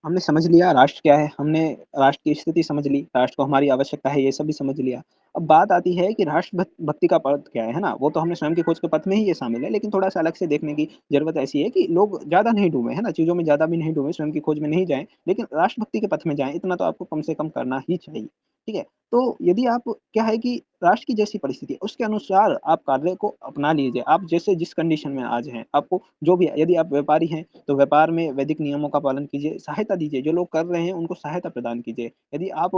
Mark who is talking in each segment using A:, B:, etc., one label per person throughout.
A: हमने समझ लिया राष्ट्र क्या है, हमने राष्ट्र की स्थिति समझ ली, राष्ट्र को हमारी आवश्यकता है, ये सब भी समझ लिया। अब बात आती है कि राष्ट्र भक्ति का पथ क्या है ना? वो तो हमने स्वयं की खोज के पथ में ही ये शामिल है, लेकिन थोड़ा-सा अलग से देखने की ज़रूरत ऐसी है कि लोग ज़्यादा नहीं डूबे, है ना? चीज़ों में ज़्यादा भी नहीं डूबे, स्वयं की खोज में नहीं जाएँ, लेकिन राष्ट्रभक्ति के पथ में जाएँ, इतना तो आपको कम से कम करना ही चाहिए, ठीक है? तो यदि आप क्या है कि राष्ट्र की जैसी परिस्थिति है, उसके अनुसार आप कार्य को अपना लीजिए। आप जैसे जिस कंडीशन में आज हैं, आपको जो भी है यदि आप व्यापारी हैं, तो व्यापार में वैदिक नियमों का पालन कीजिए, सहायता दीजिए, जो लोग कर रहे हैं उनको सहायता प्रदान कीजिए। यदि आप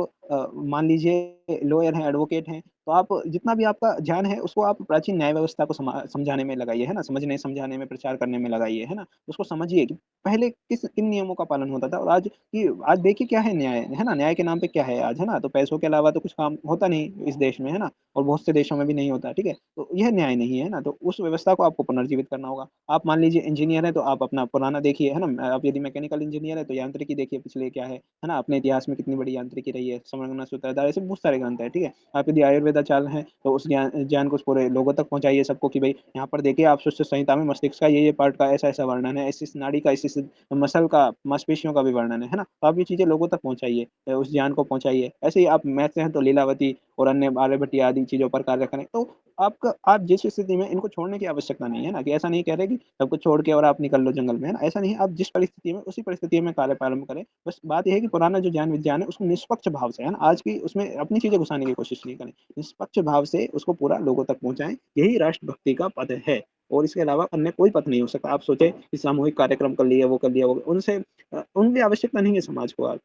A: मान लीजिए लॉयर हैं, एडवोकेट हैं, तो आप जितना भी आपका ज्ञान है उसको आप प्राचीन न्याय व्यवस्था को समझाने में लगाइए, है ना? समझाने में, प्रचार करने में लगाइए, है ना? उसको समझिए कि पहले किन नियमों का पालन होता था और आज देखिए क्या है न्याय, है ना? न्याय के नाम पे क्या है आज, है ना? तो पैसों के अलावा तो कुछ काम होता नहीं इस देश में, है ना? और बहुत से देशों में भी नहीं होता, ठीक है? तो यह न्याय नहीं है ना? तो उस व्यवस्था को आपको पुनर्जीवित करना होगा। आप मान लीजिए इंजीनियर हैं, तो आप अपना पुराना देखिए, है ना? आप यदि मैकेनिकल इंजीनियर हैं, तो यांत्रिकी देखिए पिछले क्या है ना? अपने इतिहास में कितनी बड़ी यांत्रिकी रही है, समरंगना सूत्रधार, ऐसे बहुत सारे ग्रंथ हैं, ठीक है? आप यदि आयुर्वेदाचार्य हैं, तो उस ज्ञान को पूरे लोगों तक पहुँचाइए सबको कि भई यहाँ पर देखिए आप सुश्रुत संहिता में मस्तिष्क का ये पार्ट का ऐसा-ऐसा वर्णन है, इस नाड़ी का इस मसल का, मांसपेशियों का भी वर्णन है ना? तो आप ये चीज़ें लोगों तक पहुँचाइए उस ज्ञान को पहुँचाइए। ऐसे ही आप मैथ से हैं, तो लीलावती और अन्य आर्यभट्ट आदि चीज़ों पर कार्य करें। तो आप जिस स्थिति में इनको छोड़ने की आवश्यकता नहीं है ना, कि ऐसा नहीं कह रहे कि सब कुछ छोड़ के और आप निकल लो जंगल में, है ना? ऐसा नहीं है, आप जिस परिस्थिति में उसी परिस्थिति में कार्य प्रारंभ करें। बस बात ये है कि पुराना जो ज्ञान विज्ञान है उसको निष्पक्ष भाव से, है ना? आज की उसमें अपनी चीज़ें घुसाने की कोशिश नहीं करें। निष्पक्ष भाव से उसको पूरा लोगों तक पहुँचाएँ, यही राष्ट्रभक्ति का पद है। और इसके अलावा अन्य कोई पथ नहीं हो सकता। आप सोचें कि सामूहिक कार्यक्रम कर लिया, वो कर लिया, वो उनसे उनकी आवश्यकता नहीं है समाज को आज।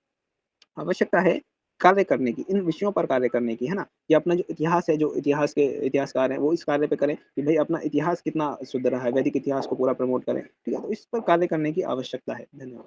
A: आवश्यकता है कार्य करने की, इन विषयों पर कार्य करने की, है ना? कि अपना जो इतिहास है, जो इतिहास के इतिहासकार हैं, वो इस कार्य पे करें कि भई अपना इतिहास कितना शुद्ध रहा है, वैदिक इतिहास को पूरा प्रमोट करें, ठीक है? तो इस पर कार्य करने की आवश्यकता है। धन्यवाद।